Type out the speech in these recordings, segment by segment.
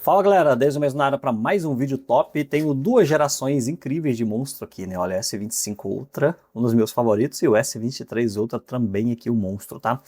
Fala galera, 10 o mesmo na área para mais um vídeo top. Tenho duas gerações incríveis de monstro aqui, né? Olha, S25 Ultra, um dos meus favoritos, e o S23 Ultra também aqui, o monstro, tá?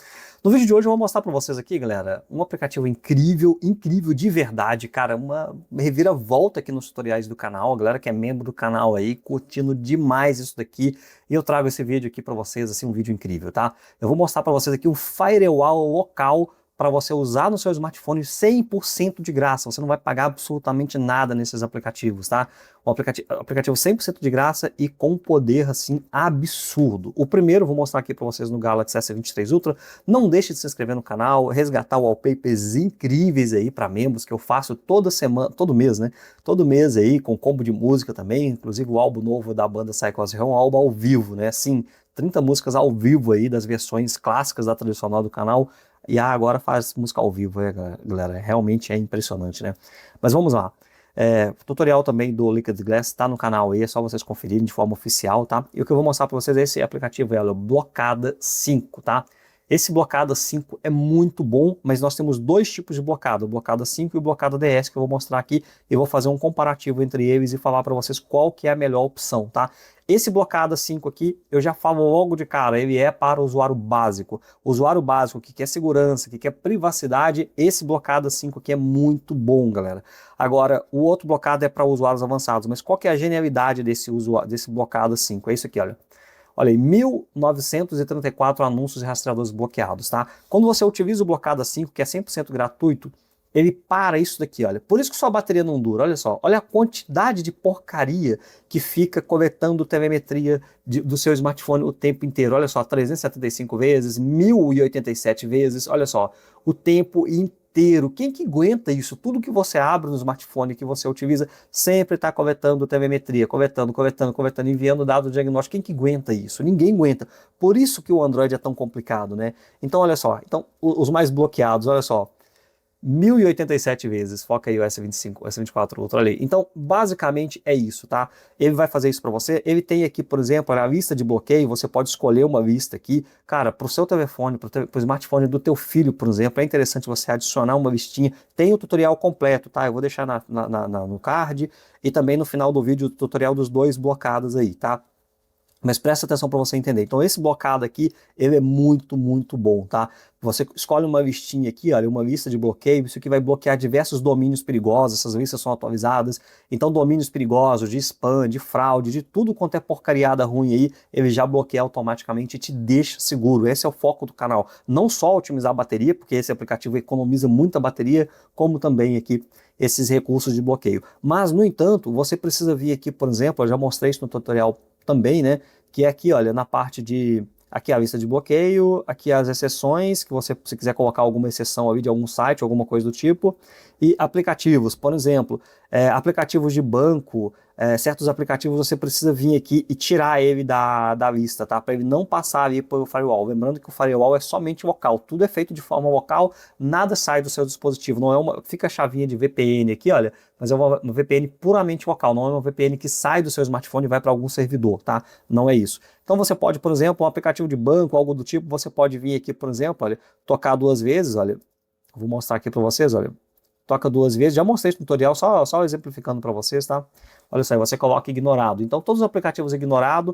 No vídeo de hoje eu vou mostrar para vocês aqui, galera, um aplicativo incrível, incrível de verdade, cara, uma reviravolta aqui nos tutoriais do canal, a galera que é membro do canal aí, curtindo demais isso daqui, e eu trago esse vídeo aqui para vocês, assim, um vídeo incrível, tá? Eu vou mostrar para vocês aqui o Firewall local, para você usar no seu smartphone 100% de graça. Você não vai pagar absolutamente nada nesses aplicativos, tá? O aplicativo 100% de graça e com poder, assim, absurdo. O primeiro, vou mostrar aqui para vocês no Galaxy S23 Ultra. Não deixe de se inscrever no canal, resgatar wallpapers incríveis aí para membros, que eu faço toda semana, todo mês, né? Todo mês aí, com combo de música também, inclusive o álbum novo da banda Psychose é um álbum ao vivo, né? Assim, 30 músicas ao vivo aí, das versões clássicas da tradicional do canal, e agora faz música ao vivo, galera, realmente é impressionante, né? Mas vamos lá, tutorial também do Liquid Glass está no canal aí, é só vocês conferirem de forma oficial, tá? E o que eu vou mostrar para vocês é esse aplicativo, o Blocada 5, tá? Esse Blocada 5 é muito bom, mas nós temos dois tipos de blocada, o Blocada 5 e o Blocada DS, que eu vou mostrar aqui, e vou fazer um comparativo entre eles e falar para vocês qual que é a melhor opção, tá? Esse Blocada 5 aqui, eu já falo logo de cara, ele é para o usuário básico. O usuário básico que quer segurança, que quer privacidade, esse Blocada 5 aqui é muito bom, galera. Agora, o outro Blocada é para usuários avançados, mas qual que é a genialidade desse Blocada 5? É isso aqui, olha. Olha aí, 1934 anúncios e rastreadores bloqueados, tá? Quando você utiliza o Blocada 5, que é 100% gratuito, ele para isso daqui, olha. Por isso que sua bateria não dura, olha só. Olha a quantidade de porcaria que fica coletando telemetria do seu smartphone o tempo inteiro. Olha só, 375 vezes, 1087 vezes, olha só. O tempo inteiro. Quem que aguenta isso? Tudo que você abre no smartphone que você utiliza sempre está coletando telemetria, coletando, enviando dado diagnóstico. Quem que aguenta isso? Ninguém aguenta. Por isso que o Android é tão complicado, né? Então, olha só. Então, os mais bloqueados, olha só. 1087 vezes, foca aí o S25, o S24 Ultra ali. Então, basicamente é isso, tá? Ele vai fazer isso para você. Ele tem aqui, por exemplo, a lista de bloqueio, você pode escolher uma lista aqui. Cara, para o seu telefone, para o smartphone do teu filho, por exemplo, é interessante você adicionar uma listinha. Tem o tutorial completo, tá? Eu vou deixar no card e também no final do vídeo o tutorial dos dois blocados aí, tá? Mas presta atenção para você entender. Então esse blocado aqui, ele é muito, muito bom, tá? Você escolhe uma listinha aqui, olha, uma lista de bloqueio, isso aqui vai bloquear diversos domínios perigosos, essas listas são atualizadas. Então domínios perigosos, de spam, de fraude, de tudo quanto é porcariada ruim aí, ele já bloqueia automaticamente e te deixa seguro. Esse é o foco do canal. Não só otimizar a bateria, porque esse aplicativo economiza muita bateria, como também aqui esses recursos de bloqueio. Mas, no entanto, você precisa vir aqui, por exemplo, eu já mostrei isso no tutorial também, né, que é aqui, olha, na parte de, aqui a lista de bloqueio, aqui as exceções, que você, se quiser colocar alguma exceção ali de algum site, alguma coisa do tipo, e aplicativos, por exemplo, aplicativos de banco, certos aplicativos você precisa vir aqui e tirar ele da lista, tá? Para ele não passar ali pelo firewall. Lembrando que o firewall é somente local, tudo é feito de forma local, nada sai do seu dispositivo, não é uma, fica a chavinha de VPN aqui, olha, mas é uma VPN puramente local, não é uma VPN que sai do seu smartphone e vai para algum servidor, tá? Não é isso. Então você pode, por exemplo, um aplicativo de banco, algo do tipo, você pode vir aqui, por exemplo, olha, tocar duas vezes, olha, vou mostrar aqui para vocês, olha, toca duas vezes, já mostrei esse tutorial, só exemplificando para vocês, tá? Olha só, você coloca ignorado. Então, todos os aplicativos ignorados,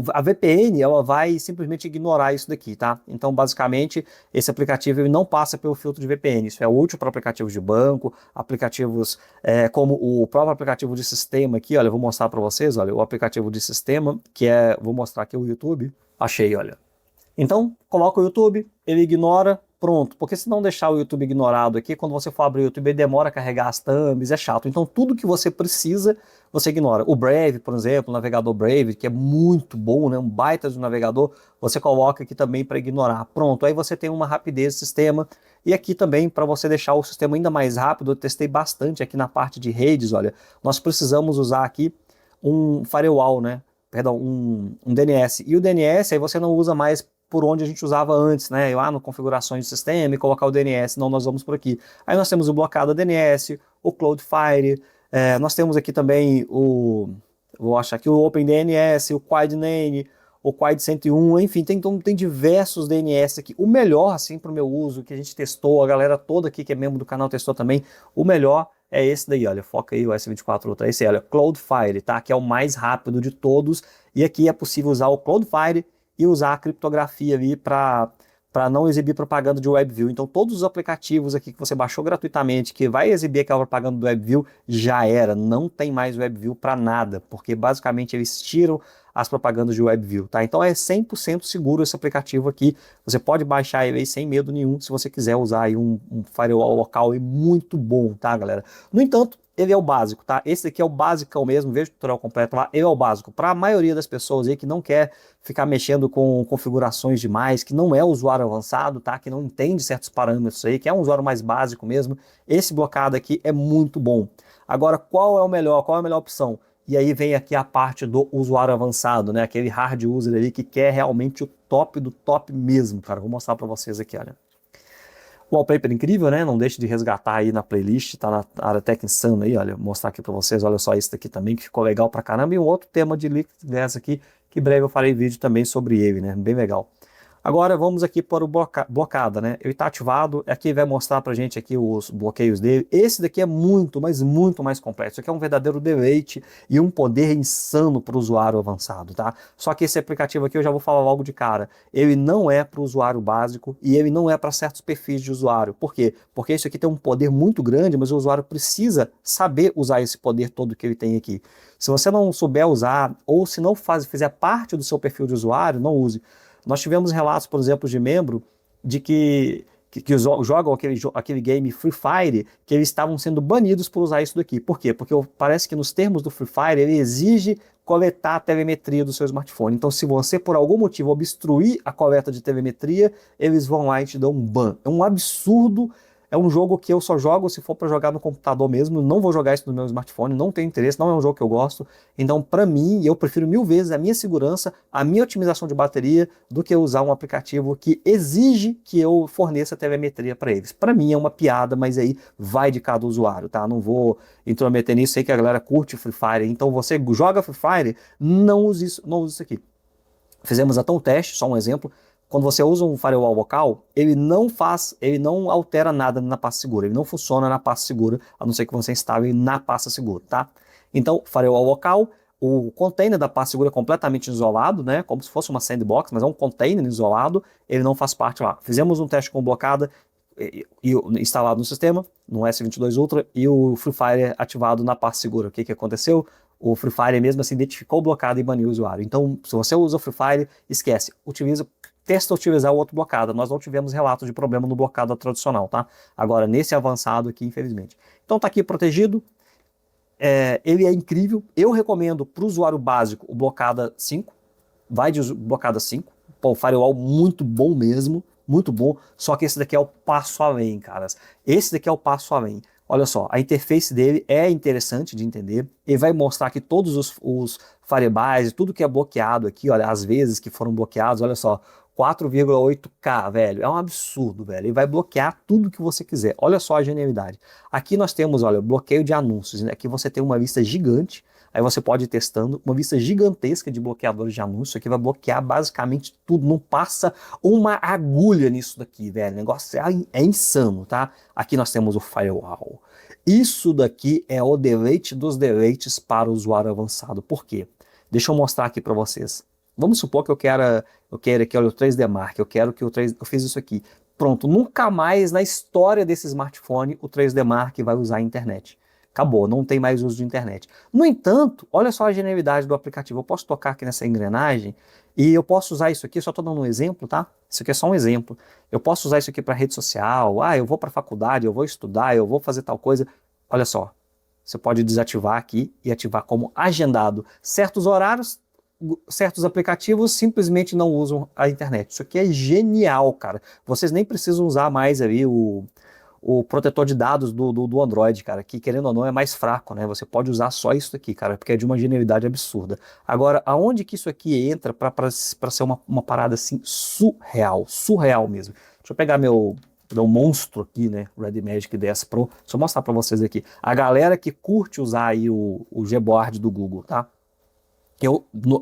a VPN, ela vai simplesmente ignorar isso daqui, tá? Então, basicamente, esse aplicativo ele não passa pelo filtro de VPN. Isso é útil para aplicativos de banco, aplicativos como o próprio aplicativo de sistema aqui, olha, eu vou mostrar para vocês, olha, o aplicativo de sistema, que é, vou mostrar aqui o YouTube, achei, olha. Então, coloca o YouTube, ele ignora, pronto, porque se não deixar o YouTube ignorado aqui, quando você for abrir o YouTube, ele demora a carregar as thumbs, é chato. Então tudo que você precisa, você ignora. O Brave, por exemplo, o navegador Brave, que é muito bom, né? Um baita de navegador, você coloca aqui também para ignorar. Pronto, aí você tem uma rapidez do sistema. E aqui também, para você deixar o sistema ainda mais rápido, eu testei bastante aqui na parte de redes, olha, nós precisamos usar aqui um firewall, né? Perdão, um DNS. E o DNS, aí você não usa mais por onde a gente usava antes, né? Lá no configurações do sistema e colocar o DNS, não, nós vamos por aqui. Aí nós temos o blocado DNS, o Cloudflare, nós temos aqui também vou achar aqui o OpenDNS, o QuietName, o Quad 101, enfim, então tem diversos DNS aqui. O melhor, assim, para o meu uso, que a gente testou, a galera toda aqui que é membro do canal testou também, o melhor é esse daí, olha, foca aí o S24 Ultra, esse aí, olha, Cloudfire, tá? Que é o mais rápido de todos, e aqui é possível usar o Cloudfire e usar a criptografia ali para não exibir propaganda de WebView. Então todos os aplicativos aqui que você baixou gratuitamente, que vai exibir aquela propaganda do WebView, já era, não tem mais WebView para nada, porque basicamente eles tiram as propagandas de WebView, tá? Então é 100% seguro esse aplicativo aqui, você pode baixar ele aí sem medo nenhum, se você quiser usar aí um firewall local aí muito bom, tá, galera? No entanto, ele é o básico, tá? Esse aqui é o basicão mesmo, veja o tutorial completo lá, ele é o básico. Para a maioria das pessoas aí que não quer ficar mexendo com configurações demais, que não é usuário avançado, tá? Que não entende certos parâmetros aí, que é um usuário mais básico mesmo, esse blocado aqui é muito bom. Agora, qual é o melhor? Qual é a melhor opção? E aí vem aqui a parte do usuário avançado, né? Aquele hard user ali que quer realmente o top do top mesmo, cara. Vou mostrar para vocês aqui, olha. Wallpaper incrível, né? Não deixe de resgatar aí na playlist, tá na área Tech Insano aí, olha. Vou mostrar aqui para vocês, olha só esse daqui também, que ficou legal pra caramba. E um outro tema de Liquid Glass aqui, que em breve eu farei vídeo também sobre ele, né? Bem legal. Agora vamos aqui para o blocada, né? Ele está ativado, aqui vai mostrar para a gente aqui os bloqueios dele. Esse daqui é muito, mas muito mais complexo. Isso aqui é um verdadeiro deleite e um poder insano para o usuário avançado, tá? Só que esse aplicativo aqui eu já vou falar logo de cara. Ele não é para o usuário básico e ele não é para certos perfis de usuário. Por quê? Porque isso aqui tem um poder muito grande, mas o usuário precisa saber usar esse poder todo que ele tem aqui. Se você não souber usar ou se não fizer parte do seu perfil de usuário, não use. Nós tivemos relatos, por exemplo, de membro de que jogam aquele game Free Fire, que eles estavam sendo banidos por usar isso daqui. Por quê? Porque parece que nos termos do Free Fire ele exige coletar a telemetria do seu smartphone. Então, se você por algum motivo obstruir a coleta de telemetria, eles vão lá e te dão um ban. É um absurdo. É um jogo que eu só jogo se for para jogar no computador mesmo, não vou jogar isso no meu smartphone, não tenho interesse, não é um jogo que eu gosto. Então, para mim, eu prefiro 1000 vezes a minha segurança, a minha otimização de bateria, do que usar um aplicativo que exige que eu forneça telemetria para eles. Para mim é uma piada, mas aí vai de cada usuário, tá? Não vou intrometer nisso, sei que a galera curte Free Fire, então você joga Free Fire, não use isso aqui. Fizemos até um teste, só um exemplo. Quando você usa um firewall local, ele não altera nada na pasta segura, ele não funciona na pasta segura, a não ser que você instale na pasta segura, tá? Então, firewall local, o container da pasta segura é completamente isolado, né? Como se fosse uma sandbox, mas é um container isolado, ele não faz parte lá. Fizemos um teste com blocada instalado no sistema, no S22 Ultra, e o Free Fire ativado na pasta segura. O que aconteceu? O Free Fire mesmo assim identificou o blocado e baniu o usuário. Então, se você usa o Free Fire, esquece, testa utilizar o outro blocado. Nós não tivemos relatos de problema no blocado tradicional, tá? Agora, nesse avançado aqui, infelizmente. Então tá aqui protegido, ele é incrível. Eu recomendo para o usuário básico o blocada 5, vai de blocada 5, pô, o firewall muito bom mesmo, muito bom, só que esse daqui é o passo além, caras. Esse daqui é o passo além. Olha só, a interface dele é interessante de entender, ele vai mostrar que todos os firebys, tudo que é bloqueado aqui, olha, as vezes que foram bloqueados, olha só, 4,8K, velho, é um absurdo, velho, ele vai bloquear tudo que você quiser, olha só a genialidade. Aqui nós temos, olha, bloqueio de anúncios, né? Aqui você tem uma lista gigante, aí você pode ir testando, uma lista gigantesca de bloqueadores de anúncios, aqui vai bloquear basicamente tudo, não passa uma agulha nisso daqui, velho, o negócio é insano, tá? Aqui nós temos o firewall. Isso daqui é o deleite dos deleites para o usuário avançado, por quê? Deixa eu mostrar aqui para vocês. Vamos supor que eu quero aqui, olha, o 3D Mark, eu fiz isso aqui. Pronto, nunca mais na história desse smartphone o 3D Mark vai usar a internet. Acabou, não tem mais uso de internet. No entanto, olha só a genialidade do aplicativo. Eu posso tocar aqui nessa engrenagem e eu posso usar isso aqui, só estou dando um exemplo, tá? Isso aqui é só um exemplo. Eu posso usar isso aqui para rede social, eu vou para a faculdade, eu vou estudar, eu vou fazer tal coisa. Olha só, você pode desativar aqui e ativar como agendado. Certos horários, certos aplicativos simplesmente não usam a internet. Isso aqui é genial, cara. Vocês nem precisam usar mais ali o protetor de dados do Android, cara, que querendo ou não é mais fraco, né? Você pode usar só isso aqui, cara, porque é de uma genialidade absurda. Agora, aonde que isso aqui entra para ser uma parada assim surreal mesmo? Deixa eu pegar meu monstro aqui, né, Red Magic 10 Pro, deixa eu mostrar para vocês aqui. A galera que curte usar aí o Gboard do Google, tá?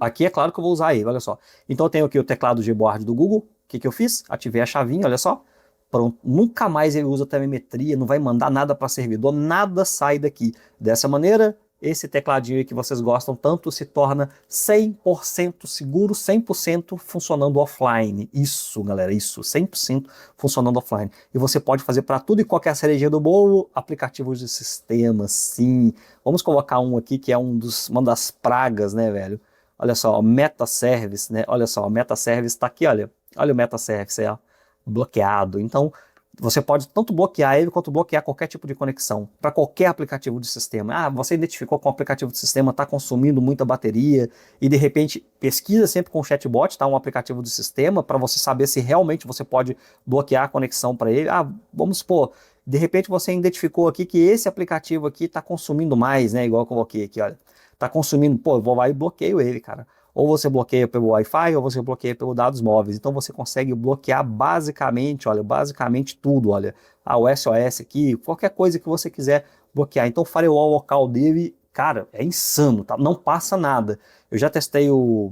Aqui é claro que eu vou usar ele, olha só. Então eu tenho aqui o teclado Gboard do Google. O que eu fiz? Ativei a chavinha, olha só. Pronto, nunca mais ele usa telemetria, não vai mandar nada para servidor, nada sai daqui. Dessa maneira, esse tecladinho aí que vocês gostam tanto se torna 100% seguro, 100% funcionando offline. Isso, galera, isso, 100% funcionando offline. E você pode fazer para tudo e qualquer cerejinha do bolo, aplicativos de sistema, sim. Vamos colocar um aqui que é uma das pragas, né, velho? Olha só, o Metaservice, né? Olha só, o Metaservice está aqui, olha. Olha o Metaservice aí, ó, bloqueado. Então, você pode tanto bloquear ele quanto bloquear qualquer tipo de conexão para qualquer aplicativo de sistema. Ah, você identificou que o aplicativo de sistema está consumindo muita bateria e de repente pesquisa sempre com o chatbot, tá? Um aplicativo de sistema para você saber se realmente você pode bloquear a conexão para ele. Ah, vamos supor, de repente você identificou aqui que esse aplicativo aqui está consumindo mais, né? Igual eu coloquei aqui, olha. Está consumindo, pô, eu vou lá e bloqueio ele, cara. Ou você bloqueia pelo Wi-Fi, ou você bloqueia pelos dados móveis. Então você consegue bloquear basicamente, olha, basicamente tudo, olha. O SOS aqui, qualquer coisa que você quiser bloquear. Então o firewall local dele, cara, é insano, tá? Não passa nada. Eu já testei o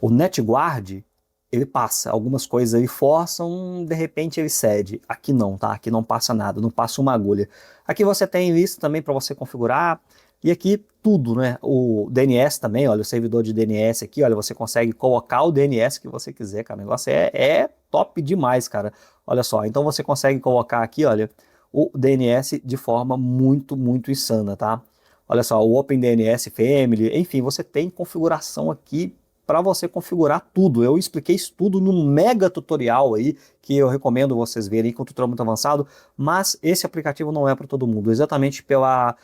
NetGuard, ele passa. Algumas coisas ele forçam, de repente ele cede. Aqui não, tá? Aqui não passa nada, não passa uma agulha. Aqui você tem lista também para você configurar. E aqui tudo, né? O DNS também, olha, o servidor de DNS aqui, olha, você consegue colocar o DNS que você quiser, cara. O negócio é top demais, cara. Olha só, então você consegue colocar aqui, olha, o DNS de forma muito, muito insana, tá? Olha só, o OpenDNS Family, enfim, você tem configuração aqui para você configurar tudo. Eu expliquei isso tudo num mega tutorial aí, que eu recomendo vocês verem, com um tutorial muito avançado, mas esse aplicativo não é para todo mundo, exatamente pela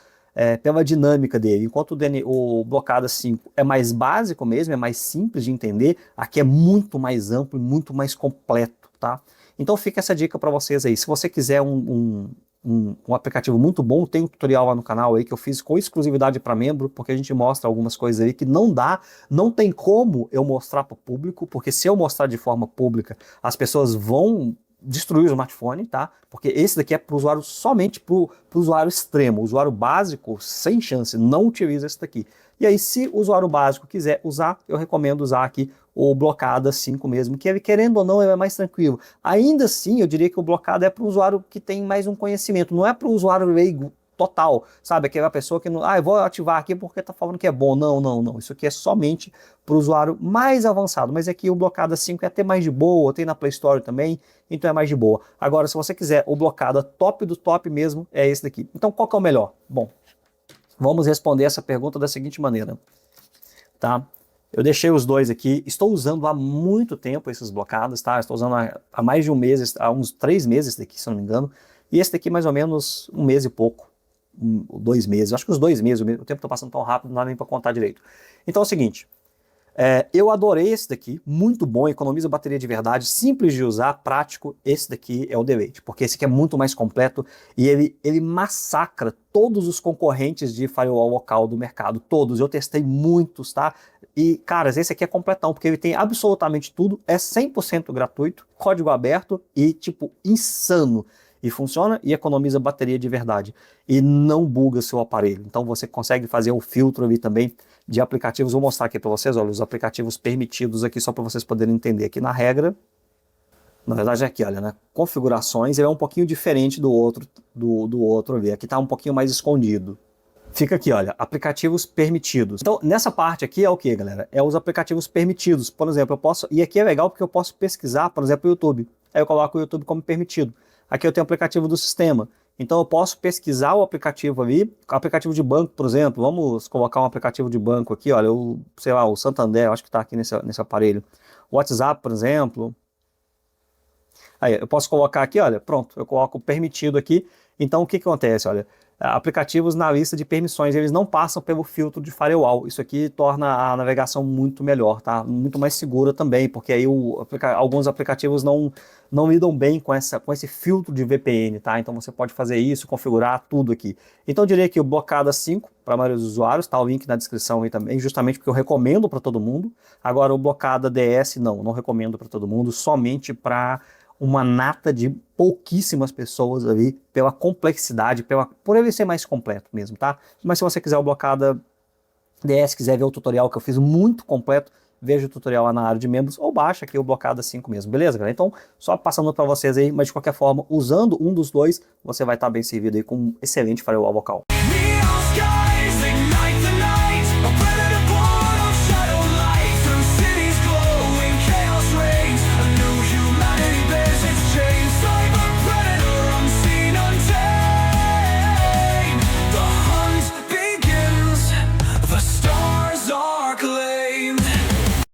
dinâmica dele. Enquanto o Blocada 5 é mais básico mesmo, é mais simples de entender, aqui é muito mais amplo e muito mais completo, tá? Então fica essa dica para vocês aí. Se você quiser um aplicativo muito bom, tem um tutorial lá no canal aí que eu fiz com exclusividade para membro, porque a gente mostra algumas coisas aí que não tem como eu mostrar para o público, porque se eu mostrar de forma pública, as pessoas vão destruir o smartphone, tá? Porque esse daqui é para o usuário, somente para o usuário extremo. O usuário básico, sem chance, não utiliza esse daqui. E aí, se o usuário básico quiser usar, eu recomendo usar aqui o Blocada 5 mesmo, que ele, querendo ou não, ele é mais tranquilo. Ainda assim, eu diria que o Blocada é para o usuário que tem mais um conhecimento, não é para o usuário leigo total, sabe? Aquela pessoa que não, eu vou ativar aqui porque tá falando que é bom. Não, não, não. Isso aqui é somente para o usuário mais avançado, mas aqui o Blocada 5 é até mais de boa, tem na Play Store também, então é mais de boa. Agora, se você quiser o Blocada top do top mesmo, é esse daqui. Então, qual que é o melhor? Bom, vamos responder essa pergunta da seguinte maneira, tá? Eu deixei os dois aqui, estou usando há muito tempo esses blocados, tá? Estou usando há mais de um mês, há uns 3 meses daqui, se eu não me engano, e esse daqui mais ou menos 1 mês e pouco, 2 meses, acho que os 2 meses, o tempo está passando tão rápido, não dá nem para contar direito. Então é o seguinte, eu adorei esse daqui, muito bom, economiza bateria de verdade, simples de usar, prático. Esse daqui é o deleite, porque esse aqui é muito mais completo e ele massacra todos os concorrentes de firewall local do mercado, todos. Eu testei muitos, tá? E, caras, esse aqui é completão, porque ele tem absolutamente tudo, é 100% gratuito, código aberto e, tipo, insano. E funciona e economiza bateria de verdade. E não buga seu aparelho. Então você consegue fazer o filtro ali também de aplicativos. Vou mostrar aqui para vocês, olha, os aplicativos permitidos aqui, só para vocês poderem entender. Aqui na regra, na verdade é aqui, olha, né? Configurações, ele é um pouquinho diferente do outro ali. Aqui está um pouquinho mais escondido. Fica aqui, olha, aplicativos permitidos. Então, nessa parte aqui é o que, galera? É os aplicativos permitidos. Por exemplo, eu posso... E aqui é legal porque eu posso pesquisar, por exemplo, o YouTube. Aí eu coloco o YouTube como permitido. Aqui eu tenho o aplicativo do sistema. Então eu posso pesquisar o aplicativo ali, aplicativo de banco, por exemplo. Vamos colocar um aplicativo de banco aqui, olha, sei lá, o Santander, acho que está aqui nesse aparelho. O WhatsApp, por exemplo. Aí eu posso colocar aqui, olha, pronto, eu coloco permitido aqui. Então o que acontece, olha, aplicativos na lista de permissões, eles não passam pelo filtro de firewall. Isso aqui torna a navegação muito melhor, tá? Muito mais segura também, porque aí alguns aplicativos não lidam bem com esse filtro de VPN, tá? Então você pode fazer isso, configurar tudo aqui. Então eu diria que o Blocada 5, para a maioria dos usuários, tá o link na descrição aí também, justamente porque eu recomendo para todo mundo. Agora o Blocada DS não recomendo para todo mundo, somente para uma nata de pouquíssimas pessoas ali, pela complexidade, por ele ser mais completo mesmo, tá? Mas se você quiser o Blocada DS, quiser ver o tutorial que eu fiz muito completo, veja o tutorial lá na área de membros ou baixa aqui o Blocada 5 mesmo, beleza, galera? Então, só passando para vocês aí, mas de qualquer forma, usando um dos dois, você vai estar bem servido aí com um excelente firewall vocal.